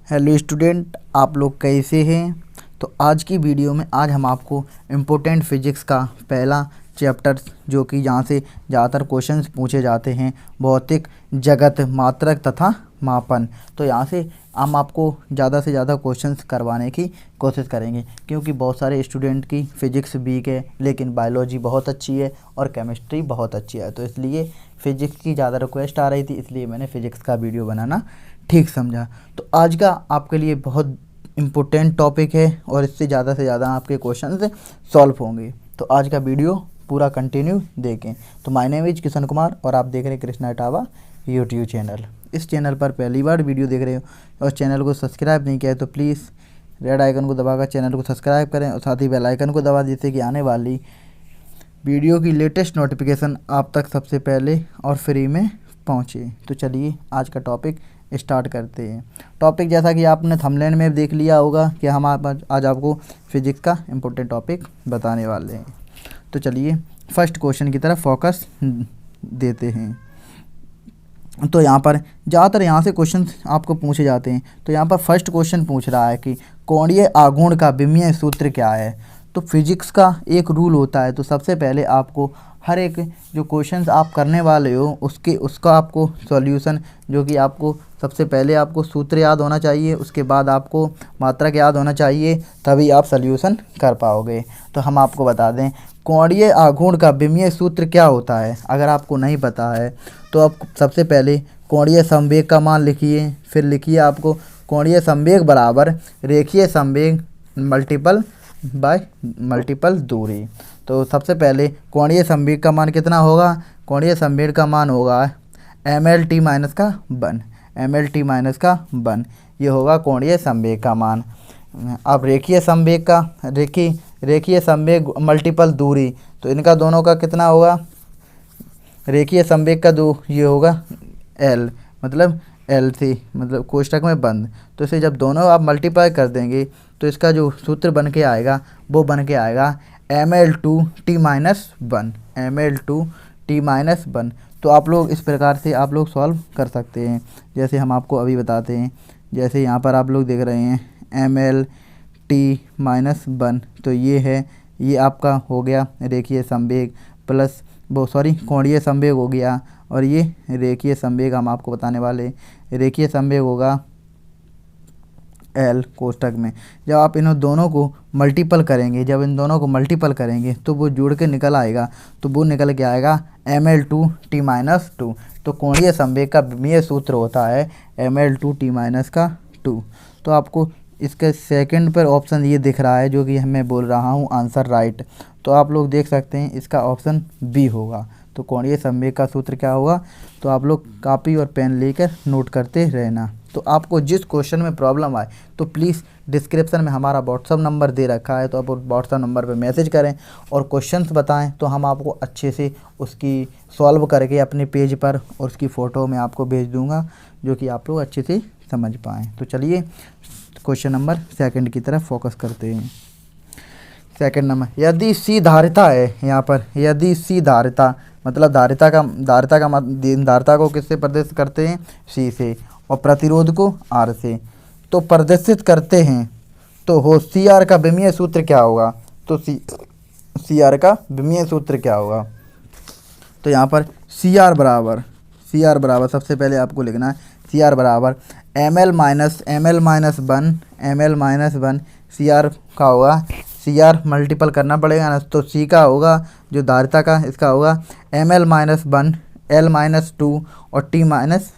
Hello student, आप लोग कैसे हैं। तो आज की वीडियो में आज हम आपको इम्पोर्टेंट फिजिक्स का पहला चैप्टर जो कि जहाँ से ज़्यादातर क्वेश्चंस पूछे जाते हैं, भौतिक जगत मात्रक तथा मापन। तो यहाँ से हम आपको ज़्यादा से ज़्यादा क्वेश्चंस करवाने की कोशिश करेंगे, क्योंकि बहुत सारे स्टूडेंट की फ़िज़िक्स वीक है लेकिन बायोलॉजी बहुत अच्छी है और केमिस्ट्री बहुत अच्छी है। तो इसलिए फ़िज़िक्स की ज़्यादा रिक्वेस्ट आ रही थी, इसलिए मैंने फ़िज़िक्स का वीडियो बनाना ठीक समझा। तो आज का आपके लिए बहुत इम्पोर्टेंट टॉपिक है और इससे ज़्यादा आपके क्वेश्चन सॉल्व होंगे। तो आज का वीडियो पूरा कंटिन्यू देखें। तो my name is Kishan Kumar और आप देख रहे हैं कृष्णा इटावा यूट्यूब चैनल। इस चैनल पर पहली बार वीडियो देख रहे हो और चैनल को सब्सक्राइब नहीं किया है तो प्लीज़ रेड आइकन को दबाकर चैनल को सब्सक्राइब करें और साथ ही बेल आइकन को दबा जिससे कि आने वाली वीडियो की लेटेस्ट नोटिफिकेशन आप तक सबसे पहले और फ्री में पहुँचे। तो चलिए आज का टॉपिक स्टार्ट करते हैं। टॉपिक जैसा कि आपने थंबनेल में देख लिया होगा कि हम आज आपको फिजिक्स का इम्पोर्टेंट टॉपिक बताने वाले हैं। तो चलिए फर्स्ट क्वेश्चन की तरफ फोकस देते हैं। तो यहाँ पर ज़्यादातर यहाँ से क्वेश्चन आपको पूछे जाते हैं। तो यहाँ पर फर्स्ट क्वेश्चन पूछ रहा है कि कोणीय आघूर्ण का विमीय सूत्र क्या है। तो फिजिक्स का एक रूल होता है, तो सबसे पहले आपको हर एक जो क्वेश्चंस आप करने वाले हो उसका आपको सॉल्यूशन, जो कि आपको सबसे पहले आपको सूत्र याद होना चाहिए, उसके बाद आपको मात्रक याद होना चाहिए, तभी आप सॉल्यूशन कर पाओगे। तो हम आपको बता दें कोणीय आघूर्ण का विमीय सूत्र क्या होता है। अगर आपको नहीं पता है तो आप सबसे पहले कोणीय संवेग का मान लिखिए, फिर लिखिए आपको कोणीय संवेग बराबर रेखीय संवेग मल्टीपल दूरी। तो सबसे पहले कोणीय संवेग का मान कितना होगा। कोणीय संवेग का मान होगा mlt माइनस का 1 ये होगा कोणीय संवेग का मान। अब रेखीय संवेग मल्टीपल दूरी, तो इनका दोनों का कितना होगा। रेखीय संवेग का ये होगा L मतलब LC मतलब कोष्ठक में बंद। तो इसे जब दोनों आप मल्टीप्लाई कर देंगे तो इसका जो सूत्र बन के आएगा वो बन के आएगा ml2t माइनस 1। तो आप लोग इस प्रकार से आप लोग सॉल्व कर सकते हैं, जैसे हम आपको अभी बताते हैं। जैसे यहाँ पर आप लोग देख रहे हैं mlt माइनस 1, तो ये आपका हो गया रेखीय संवेग प्लस कोणीय संवेग हो गया, और ये रेखीय संवेग हम आपको बताने वाले। रेखीय संवेग होगा L कोष्ठक में। जब आप इन दोनों को मल्टीपल करेंगे तो वो जोड़ के निकल आएगा, तो वो निकल के आएगा ml2t माइनस 2। तो कोणीय संवेग का विमीय सूत्र होता है ml2t माइनस का 2। तो आपको इसके सेकंड पर ऑप्शन ये दिख रहा है जो कि मैं बोल रहा हूँ आंसर राइट। तो आप लोग देख सकते हैं इसका ऑप्शन बी होगा। तो कोणीय संवेग का सूत्र क्या होगा, तो आप लोग कॉपी और पेन लेकर नोट करते रहना। तो आपको जिस क्वेश्चन में प्रॉब्लम आए तो प्लीज़ डिस्क्रिप्शन में हमारा व्हाट्सअप नंबर दे रखा है, तो आप व्हाट्सअप नंबर पे मैसेज करें और क्वेश्चंस बताएं, तो हम आपको अच्छे से उसकी सॉल्व करके अपने पेज पर और उसकी फ़ोटो में आपको भेज दूंगा, जो कि आप लोग अच्छे से समझ पाएँ। तो चलिए क्वेश्चन नंबर सेकंड की तरफ फोकस करते हैं। सेकंड नंबर, यदि सी धारिता है, यहाँ पर यदि सी धारिता मतलब धारिता को किससे प्रदर्शित करते हैं, सी से, और प्रतिरोध को आर से तो प्रदर्शित करते हैं, तो हो सी आर का विमीय सूत्र क्या होगा। तो सी आर का विमीय सूत्र क्या होगा। तो यहाँ पर सी आर बराबर सबसे पहले आपको लिखना है सी आर बराबर ml माइनस 1 सी आर का होगा। सी आर मल्टीपल करना पड़ेगा ना, तो सी का होगा जो धारिता का इसका होगा ml माइनस 1 L माइनस 2 और T माइनस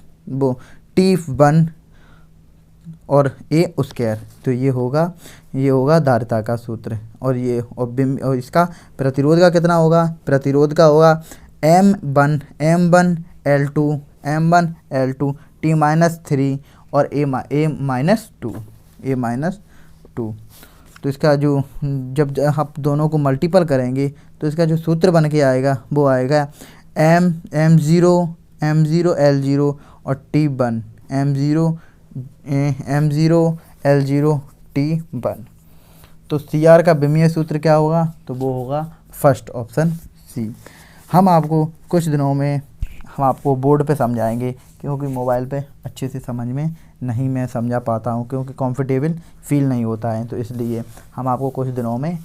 T1 और A स्क्वायर। तो ये होगा धारिता का सूत्र। और और इसका प्रतिरोध का कितना होगा। प्रतिरोध का होगा M1 L2 T माइनस 3 और A माइनस 2। तो इसका जो जब आप दोनों को मल्टीपल करेंगे तो इसका जो सूत्र बन के आएगा वो आएगा M0 L0 और T1 M0 L0 T1। तो सी आर का विमीय सूत्र क्या होगा, तो वो होगा फर्स्ट ऑप्शन सी। हम आपको कुछ दिनों में बोर्ड पे समझाएंगे, क्योंकि मोबाइल पे अच्छे से समझ में नहीं मैं समझा पाता हूँ, क्योंकि कंफर्टेबल फील नहीं होता है। तो इसलिए हम आपको कुछ दिनों में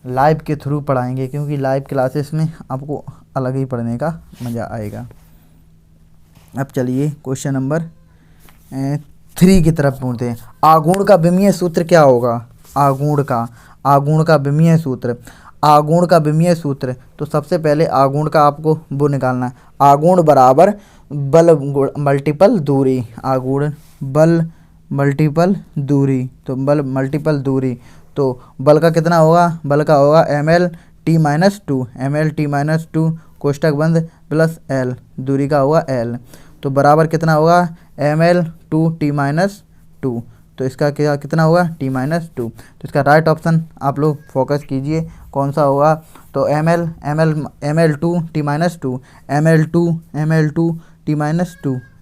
लाइव के थ्रू पढ़ाएंगे, क्योंकि लाइव क्लासेस में आपको अलग ही पढ़ने का मज़ा आएगा। अब चलिए क्वेश्चन नंबर 3 की तरफ पहुँचते हैं। आघूर्ण का विमीय सूत्र क्या होगा? आघूर्ण का विमीय सूत्र, आघूर्ण का विमीय सूत्र। तो सबसे पहले आघूर्ण का आपको वो निकालना है। आघूर्ण बराबर बल मल्टीपल दूरी, आघूर्ण बल मल्टीपल दूरी। तो बल मल्टीपल दूरी, तो बल का कितना होगा? बल का होगा mL/t-2, mL/t-2 कोष्टक बंद प्लस L, दूरी का होगा L। तो बराबर कितना होगा? mL/t-2। तो इसका क्या कितना होगा? t-2। तो इसका राइट ऑप्शन आप लोग फोकस कीजिए कौन सा होगा। तो mL/t-2,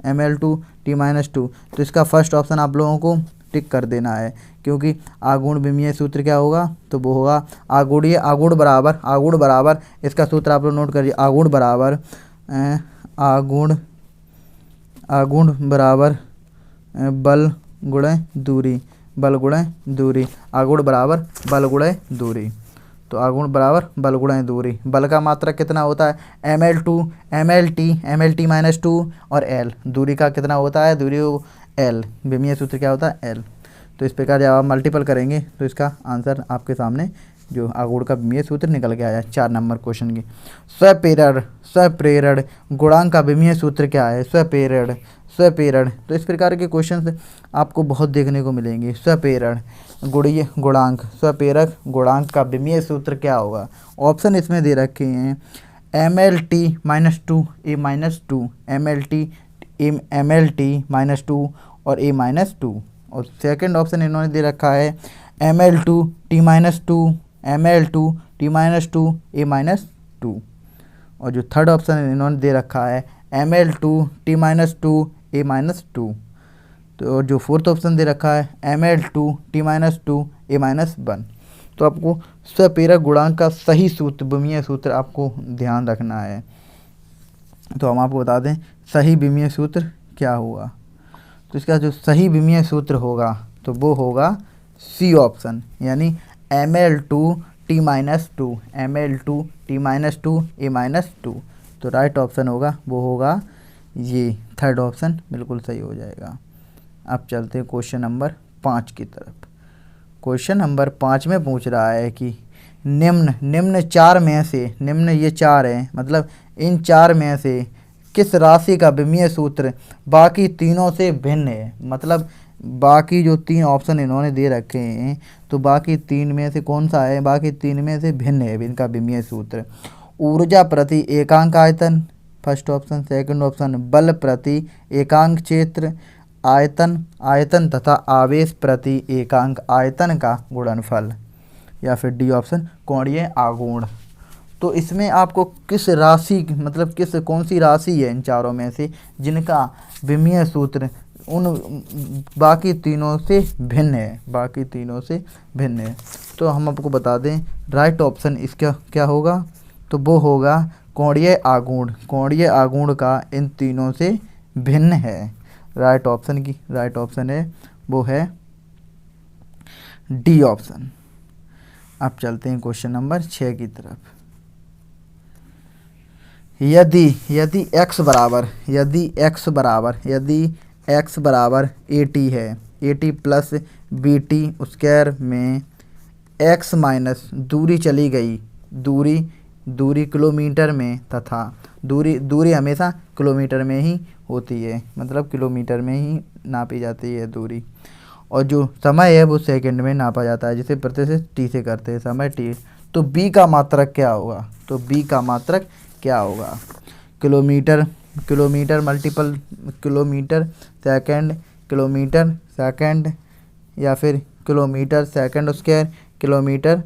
mL/t-2। तो इसका फर्स्ट ऑप्शन आप लोगों को टिक कर देना है, क्योंकि आघूर्ण विमीय सूत्र क्या होगा? तो वो होगा आघूर्ण बराबर इसका सूत्र आप लोग नोट करिए। आघूर्ण बराबर बल गुणे दूरी, आघूर्ण बराबर बल गुणे दूरी। तो आघूर्ण बराबर बल गुणे दूरी। बल का मात्रक कितना होता है? mL/t-2 और L। दूरी का कितना होता है? दूरी L। विमीय सूत्र क्या होता है? L। तो इस प्रकार जब आप मल्टीपल करेंगे तो इसका आंसर आपके सामने जो आघूर्ण का विमीय सूत्र निकल के आया 4 नंबर क्वेश्चन की। स्वप्रेरण गुणांक का विमीय सूत्र क्या है? स्वप्रेरण। तो इस प्रकार के क्वेश्चन आपको बहुत देखने को मिलेंगे। स्वप्रेरण स्वप्रेरक गुणांक का विमीय सूत्र क्या होगा? ऑप्शन इसमें दे रखे हैं mL/t-2 a-2, mL/t-2 और a-2। और सेकंड ऑप्शन इन्होंने दे रखा है mL/t-2 a-2। और जो थर्ड ऑप्शन इन्होंने दे रखा है mL/t-2 a-2। तो जो फोर्थ ऑप्शन दे रखा है mL/t-2 a-1। तो आपको स्वप्रेरक गुणांक का सही सूत्र, विमीय सूत्र आपको ध्यान रखना है। तो हम आपको बता दें सही विमीय सूत्र क्या होगा। तो इसका जो सही विमीय सूत्र होगा तो वो होगा सी ऑप्शन, यानी mL/t-2 a-2। तो राइट ऑप्शन होगा वो होगा ये थर्ड ऑप्शन, बिल्कुल सही हो जाएगा। अब चलते हैं क्वेश्चन नंबर 5 की तरफ। क्वेश्चन नंबर 5 में पूछ रहा है कि निम्न 4 में से, निम्न ये 4 हैं, मतलब इन 4 में से किस राशि का विमीय सूत्र बाकी तीनों से भिन्न है? मतलब बाकी जो 3 ऑप्शन इन्होंने दे रखे हैं तो बाकी 3 में से कौन सा है? बाकी 3 में से भिन्न है इनका विमीय सूत्र। ऊर्जा प्रति एकांक आयतन फर्स्ट ऑप्शन, सेकंड ऑप्शन बल प्रति एकांक क्षेत्र आयतन तथा आवेश प्रति एकांक आयतन का गुणनफल, या फिर डी ऑप्शन कोणीय आघूर्ण। तो इसमें आपको किस राशि, मतलब कौन सी राशि है इन चारों में से जिनका विमीय सूत्र उन बाकी तीनों से भिन्न है? तो हम आपको बता दें राइट ऑप्शन इसका क्या होगा। तो वो होगा कोणीय आघूर्ण का इन तीनों से भिन्न है। राइट ऑप्शन है वो है डी ऑप्शन। अब चलते हैं क्वेश्चन नंबर 6 की तरफ। यदि x बराबर AT है, AT प्लस BT स्क्वायर में x माइनस दूरी चली गई, दूरी किलोमीटर में, तथा दूरी हमेशा किलोमीटर में ही होती है, मतलब किलोमीटर में ही नापी जाती है दूरी। और जो समय है वो सेकंड में नापा जाता है, जिसे प्रतिशत t से करते हैं, समय t। तो b का मात्रक क्या होगा? किलोमीटर मल्टीपल किलोमीटर सेकंड, या फिर kilometre second square, kilometre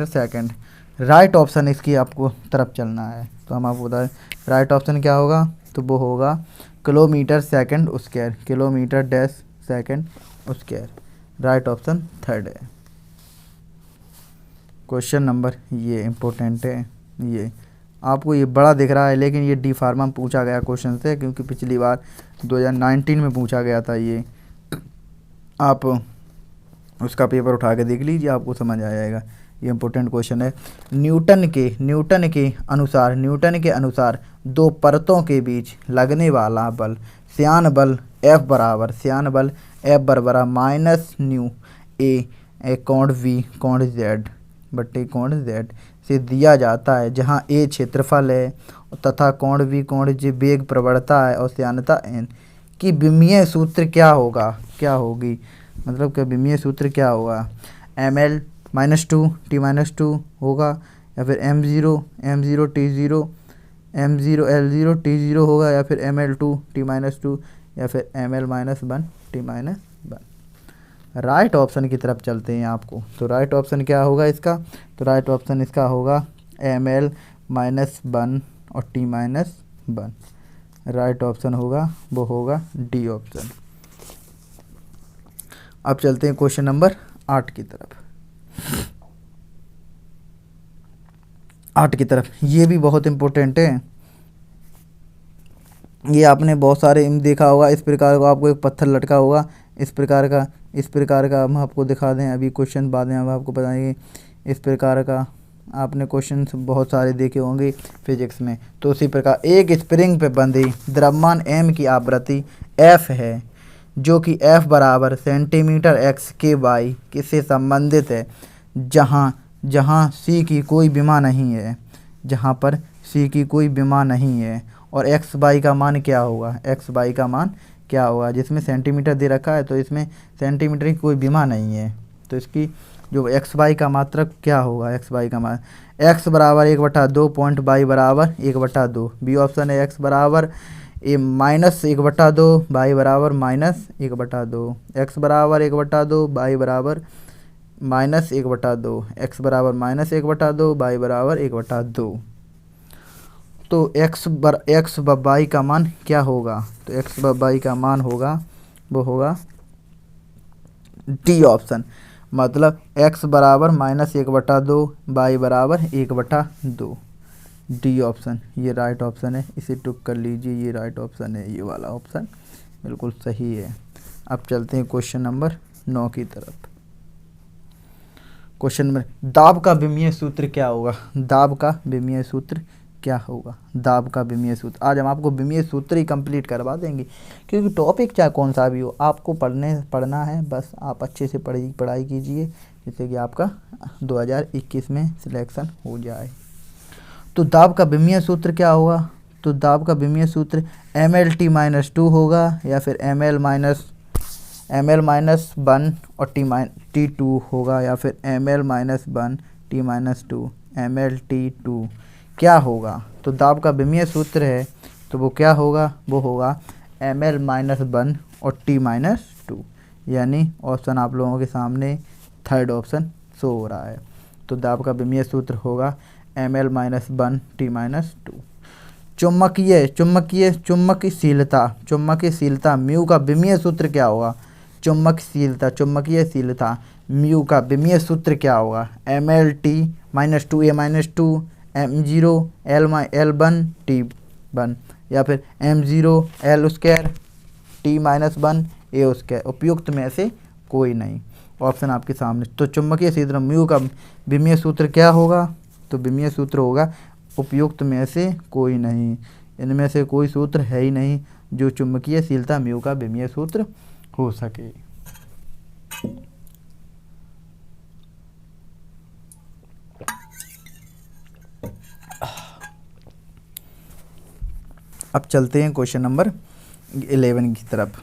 second. Right option इसकी आपको तरफ चलना है। तो हम आपको बताएं राइट ऑप्शन क्या होगा। तो वो होगा kilometre second square, kilometre dash second square. Right option third है। क्वेश्चन नंबर ये इम्पोर्टेंट है, ये आपको ये बड़ा दिख रहा है, लेकिन ये डी फार्मा में पूछा गया क्वेश्चन से, क्योंकि पिछली बार 2019 में पूछा गया था ये। आप उसका पेपर उठा के देख लीजिए, आपको समझ आ जाएगा। ये इंपॉर्टेंट क्वेश्चन है। न्यूटन के अनुसार दो परतों के बीच लगने वाला बल श्यान बल F बराबर माइनस न्यू ए कोण V कोण Z बट्टे कोण Z से दिया जाता है, जहां A क्षेत्रफल है तथा कोण V कोण J वेग प्रवणता है और श्यानता n की विमीय सूत्र क्या होगी, मतलब कि विमीय सूत्र क्या होगा। ml -2 t -2 होगा, या फिर m0 t0 m0 l0 t0 होगा, या फिर ml2 t -2 या फिर ml -1 t -1। राइट ऑप्शन की तरफ चलते हैं आपको। तो राइट ऑप्शन क्या होगा इसका, तो राइट ऑप्शन इसका होगा ml -1 और t -1। राइट ऑप्शन होगा वो होगा डी ऑप्शन। अब चलते हैं क्वेश्चन नंबर 8 की तरफ। 8 की तरफ ये भी बहुत इम्पोर्टेंट है। ये आपने बहुत सारे देखा होगा। इस प्रकार का आपको एक पत्थर लटका होगा, इस प्रकार का हम आपको दिखा दें, अभी क्वेश्चन बाद में हम आपको बताएंगे। इस प्रकार का आपने क्वेश्चन बहुत सारे देखे होंगे फिजिक्स में। तो उसी प्रकार एक स्प्रिंग पे बंधी द्रव्यमान m की आवृत्ति f है, जो कि f बराबर सेंटीमीटर x के बाई किससे संबंधित है, जहाँ c की कोई विमा नहीं है, जहाँ पर c की कोई विमा नहीं है। और x बाई का मान क्या होगा, x बाई का मान क्या होगा, जिसमें सेंटीमीटर दे रखा है तो इसमें सेंटीमीटर की कोई विमा नहीं है। तो इसकी जो x बाई का मात्रक क्या होगा, x बाई का मान x बराबर 1/2 पॉइंट बाई बराबर 1/2। बी ऑप्शन है x बराबर -1/2 बाई बराबर -1/2। x बराबर 1/2 बाई बराबर -1/2। x बराबर -1/2 बाई बराबर 1/2। तो x बाई का मान क्या होगा, तो x बाई का मान होगा वो होगा डी ऑप्शन, मतलब x बराबर -1/2 बाई बराबर 1/2। डी ऑप्शन ये राइट ऑप्शन है, इसे टुक कर लीजिए, ये राइट ऑप्शन है, ये वाला ऑप्शन बिल्कुल सही है। अब चलते हैं क्वेश्चन नंबर 9 की तरफ। क्वेश्चन नंबर दाब का विमीय सूत्र क्या होगा, दाब का विमीय सूत्र क्या होगा, दाब का विमीय सूत्र। आज हम आपको विमीय सूत्र ही कंप्लीट करवा देंगे, क्योंकि टॉपिक चाहे कौन सा भी हो आपको पढ़ना है, बस आप अच्छे से पढ़ाई कीजिए, जिससे कि आपका 2021 में सिलेक्शन हो जाए। तो दाब का विमीय सूत्र क्या होगा, तो दाब का विमीय सूत्र mlt -2 होगा, या फिर ml -1 और t2 होगा, या फिर ml -1 t -2 mlt2 क्या होगा। तो दाब का विमीय सूत्र है तो वो क्या होगा, वो होगा ml -1 और t -2, यानी ऑप्शन आप लोगों के सामने थर्ड ऑप्शन शो हो रहा है। तो दाब का विमीय सूत्र होगा ml -1 t -2। चुम्बकीयशीलता म्यू का विमीय सूत्र क्या होगा, चुम्बकीयशीलता म्यू का विमीय सूत्र क्या होगा, mlt -2a -2 m0 l1 t1, या फिर m0 l² t -1 a²। उपयुक्त में से कोई नहीं, ऑप्शन आपके सामने। तो चुम्बकीय क्षेत्र म्यू का विमीय सूत्र क्या होगा, तो विमीय सूत्र होगा उपयुक्त में से कोई नहीं, इनमें से कोई सूत्र है ही नहीं जो चुम्बकीयशीलता म्यू का विमीय सूत्र हो सके। अब चलते हैं क्वेश्चन नंबर 11 की तरफ।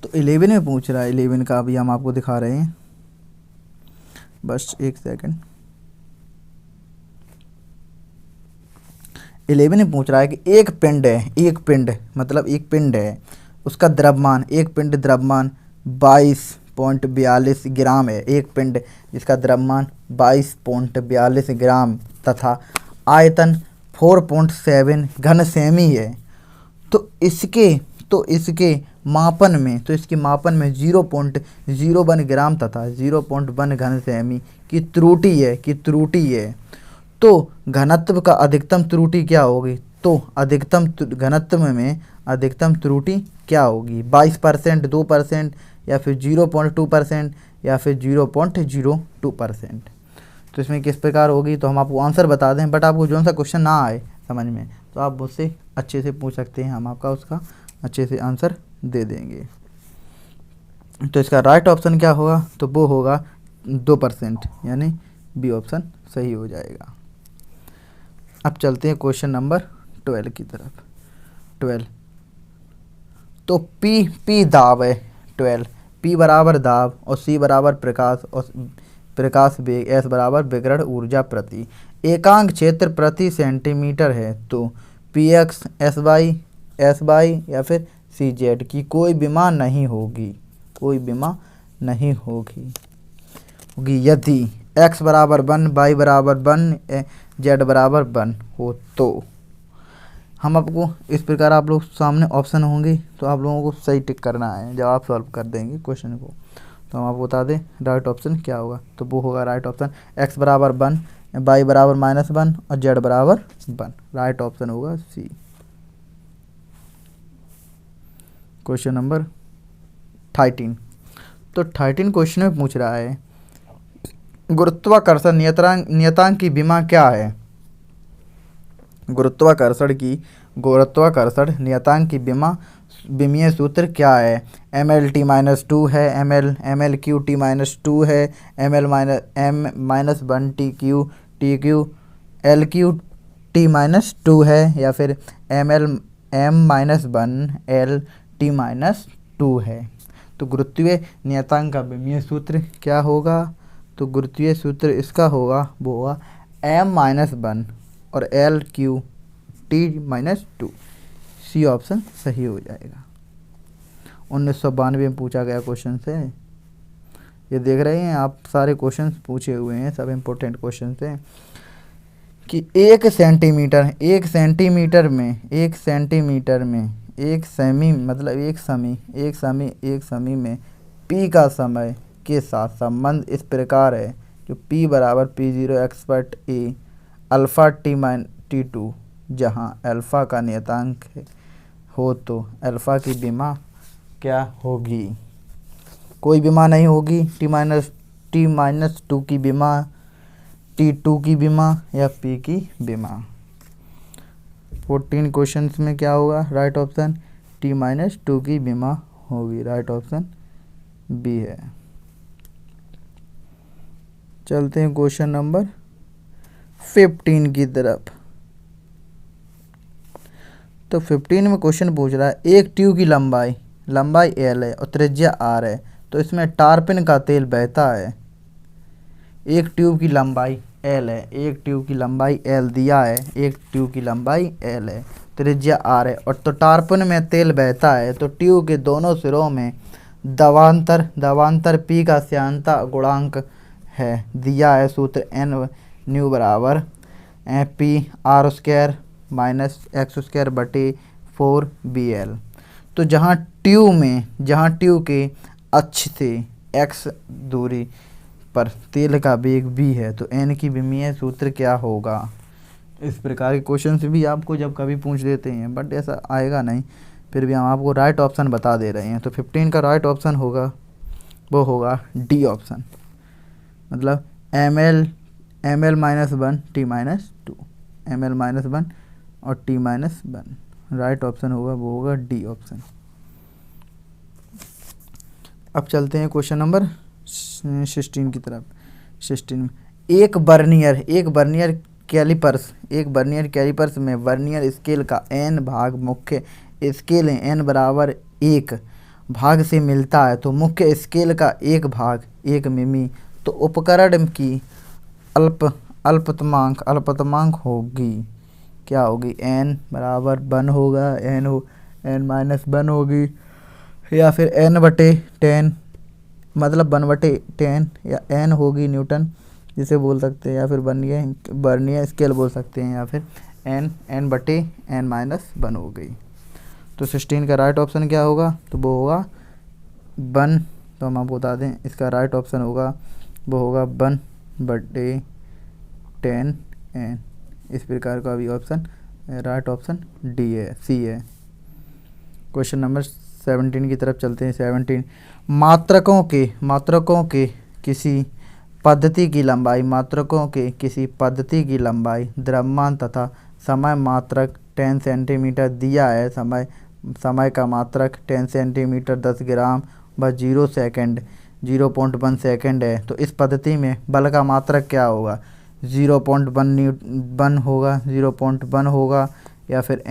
तो 11 में पूछ रहा है, 11 का अभी हम आपको दिखा रहे हैं, बस एक सेकंड। 11 में पूछ रहा है कि एक पिंड मतलब एक पिंड है, उसका द्रव्यमान, एक पिंड द्रव्यमान 22.42 ग्राम है। एक पिंड जिसका द्रव्यमान 22.42 ग्राम तथा आयतन 4.7 घन सेमी है। तो इसके मापन में 0.01 ग्राम तथा 0.1 घन सेमी की त्रुटि है। तो घनत्व का अधिकतम त्रुटि क्या होगी? तो अधिकतम घनत्व में अधिकतम त्रुटि क्या होगी? 22%, 2% या फिर 0.2% या फिर 0.02%। तो इसमें किस प्रकार होगी? तो हम आपको आंसर बता दें, बट आपको जो सा क्वेश्चन ना आए समझ में तो आप मुझसे अच्छे से पूछ सकते हैं, हम आपका उसका अच्छे से आंसर दे देंगे। तो इसका राइट ऑप्शन क्या होगा? तो वो होगा 2%, यानी बी ऑप्शन सही हो जाएगा। अब चलते हैं क्वेश्चन नंबर 12 की तरफ। 12 तो पी दाब है। 12 पी बराबर दाब और सी बराबर प्रकाश और प्रकाश वेग, एस बराबर विकिरण ऊर्जा प्रति एकांक क्षेत्र प्रति सेंटीमीटर है। तो पी एक्स एस बाई या फिर सी जेड की कोई विमा नहीं होगी, कोई विमा नहीं होगी यदि x बराबर 1, y बराबर 1, z बराबर 1 हो। तो हम आपको इस प्रकार आप लोग सामने ऑप्शन होंगे तो आप लोगों को सही टिक करना है जब आप सॉल्व कर देंगे क्वेश्चन को। तो हम आपको बता दें राइट ऑप्शन क्या होगा? तो वो होगा राइट ऑप्शन x बराबर 1, y बराबर -1 और z बराबर 1। राइट ऑप्शन होगा सी। Question number 13। तो 13 क्वेश्चन में पूछ रहा है गुरुत्वाकर्षण नियतांक की विमा क्या है? गुरुत्वाकर्षण नियतांक की विमीय सूत्र क्या है? mL/t-2 है, mL/q/t-2 है, m-1 LQ/t-2 है या फिर m-1 है। तो गुरुत्वीय नियतांक का विमीय सूत्र क्या होगा? तो गुरुत्वीय सूत्र इसका होगा वो होगा m-1 और LQ/t-2। सी ऑप्शन सही हो जाएगा। 1992 में पूछा गया क्वेश्चन से, ये देख रहे हैं आप, सारे क्वेश्चन पूछे हुए हैं, सब इम्पोर्टेंट क्वेश्चन हैं कि 1 सेंटीमीटर में एक सेमी मतलब एक समी में पी का समय के साथ संबंध इस प्रकार है जो p बराबर P0 x/a अल्फ़ा t2, जहाँ अल्फ़ा का नियतांक हो तो अल्फ़ा की विमा क्या होगी? कोई विमा नहीं होगी। t-2 की विमा, t2 की विमा या p की विमा। 14 क्वेश्चंस में क्या होगा? राइट ऑप्शन t-2 की विमा होगी। राइट ऑप्शन बी है। चलते हैं क्वेश्चन नंबर 15 की तरफ। तो 15 में क्वेश्चन पूछ रहा है एक ट्यूब की लंबाई L है और त्रिज्या R है, तो इसमें टारपिन का तेल बहता है। एक ट्यूब की लंबाई L है, एक ट्यूब की लंबाई L दिया है, एक ट्यूब की लंबाई L है, त्रिज्या R है और तो टारपिन में तेल बहता है। तो ट्यूब के दोनों सिरों में दबांतर P का श्यानता गुणांक है, दिया है सूत्र n न्यू बराबर P/r² - x²/4bl। तो जहाँ ट्यूब के अक्ष से x दूरी पर तेल का वेग v है तो n की विमीय सूत्र क्या होगा? इस प्रकार के क्वेश्चन भी आपको जब कभी पूछ देते हैं, बट ऐसा आएगा नहीं, फिर भी हम आपको राइट ऑप्शन बता दे रहे हैं। तो 15 का राइट ऑप्शन होगा वो होगा डी ऑप्शन, मतलब ml -1 t-2, ml -1 और t-1। राइट ऑप्शन होगा वो होगा डी ऑप्शन। अब चलते हैं क्वेश्चन नंबर 16 की तरफ। 16 में एक वर्नियर कैलिपर्स में वर्नियर स्केल का n भाग मुख्य स्केल n बराबर 1 भाग से मिलता है, तो मुख्य स्केल का 1 भाग 1 मिमी, तो उपकरण की अल्पतमांक होगी क्या होगी? n बराबर 1 होगा, n-1 होगी या फिर n/10 मतलब 1/10 या n होगी न्यूटन जिसे बोल सकते हैं, या फिर वर्नियर स्केल बोल सकते हैं, या फिर n/n-1 हो गई। तो 16 का राइट ऑप्शन क्या होगा? तो वो होगा 1। तो हम आपको बता दें इसका राइट ऑप्शन होगा वो होगा 1/10 एन। इस प्रकार का भी ऑप्शन राइट ऑप्शन डी है, सी है। क्वेश्चन नंबर 17 की तरफ चलते हैं। 17 मात्रकों के किसी पद्धति की लंबाई, मात्रकों के किसी पद्धति की लंबाई, द्रव्यमान तथा समय मात्रक 10 सेंटीमीटर दिया है। समय का मात्रक 10 सेंटीमीटर 10 ग्राम व 0 सेकंड 0.1 सेकंड है। तो इस पद्धति में बल का मात्रक क्या होगा? 0.1 होगा, 0.1 होगा, या फिर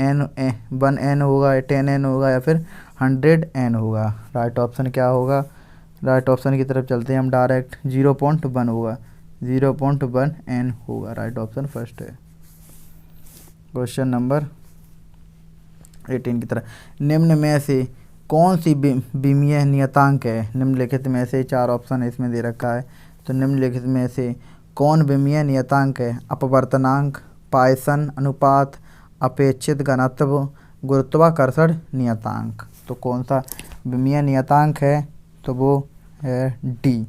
वन एन होगा, 10 एन होगा, या फिर 100 एन होगा। राइट ऑप्शन क्या होगा? राइट ऑप्शन की तरफ चलते हैं हम डायरेक्ट। 0.1 होगा, 0.1 एन होगा। राइट ऑप्शन फर्स्ट है। क्वेश्चन नंबर 18 की तरफ, निम्न में से कौन सी विमीय नियतांक है? निम्नलिखित में से 4 ऑप्शन इसमें दे रखा है। तो निम्नलिखित में से कौन विमीय नियतांक है? अपवर्तनांक, पॉइसन अनुपात, अपेक्षित घनत्व, गुरुत्वाकर्षण नियतांक। तो कौन सा विमीय नियतांक है? तो वो है डी,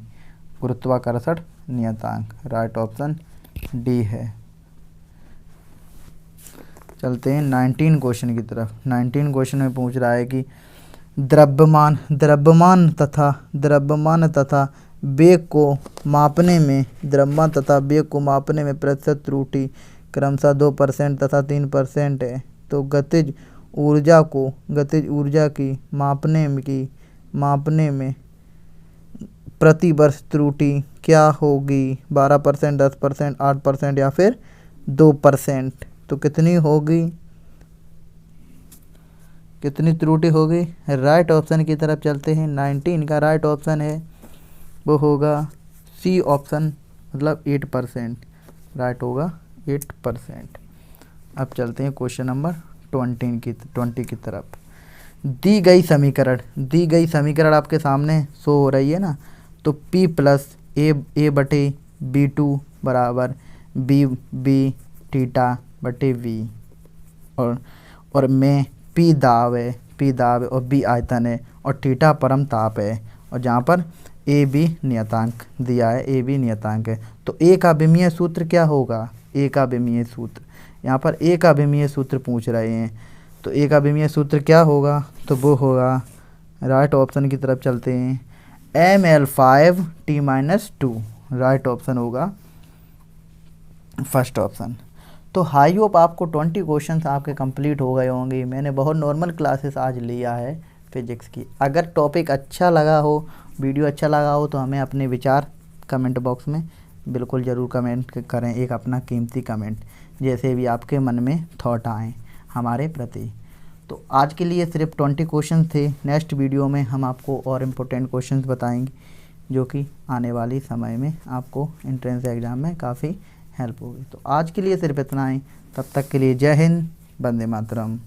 गुरुत्वाकर्षण नियतांक। राइट ऑप्शन डी है। चलते हैं 19 क्वेश्चन की तरफ। 19 क्वेश्चन में पूछ रहा है कि द्रव्यमान तथा वेग को मापने में प्रतिशत त्रुटि क्रमशः 2% तथा 3% है। तो गतिज ऊर्जा की मापने में प्रति वर्ष त्रुटि क्या होगी? 12%, 10%, 8% या फिर 2%। तो कितनी होगी, कितनी त्रुटि होगी? राइट ऑप्शन की तरफ चलते हैं। 19 का राइट ऑप्शन है वो होगा सी ऑप्शन, मतलब 8%। राइट होगा 8%। अब चलते हैं क्वेश्चन नंबर 20 की तरफ। दी गई समीकरण आपके सामने शो हो रही है ना। तो P प्लस ए बटे B2 बराबर बी थीटा बटे V, और में P दाब है और B आयतन है और थीटा परम ताप है, और जहाँ पर AB नियतांक दिया है, AB नियतांक है। तो A का विमीय सूत्र क्या होगा? A का विमीय सूत्र, यहाँ पर A का विमीय सूत्र पूछ रहे हैं। तो A का विमीय सूत्र क्या होगा? तो वो होगा, राइट ऑप्शन की तरफ चलते हैं, ml5t-2। राइट ऑप्शन होगा फर्स्ट ऑप्शन। तो आई होप आपको 20 क्वेश्चंस आपके कंप्लीट हो गए होंगे। मैंने बहुत नॉर्मल क्लासेस आज लिया है फिजिक्स की। अगर टॉपिक अच्छा लगा हो, वीडियो अच्छा लगा हो, तो हमें अपने विचार कमेंट बॉक्स में बिल्कुल ज़रूर कमेंट करें, एक अपना कीमती कमेंट, जैसे भी आपके मन में थॉट आए हमारे प्रति। तो आज के लिए सिर्फ 20 क्वेश्चन थे। नेक्स्ट वीडियो में हम आपको और इम्पोर्टेंट क्वेश्चंस बताएंगे, जो कि आने वाली समय में आपको एंट्रेंस एग्ज़ाम में काफ़ी हेल्प होगी। तो आज के लिए सिर्फ इतना ही। तब तक के लिए जय हिंद, वंदे मातरम।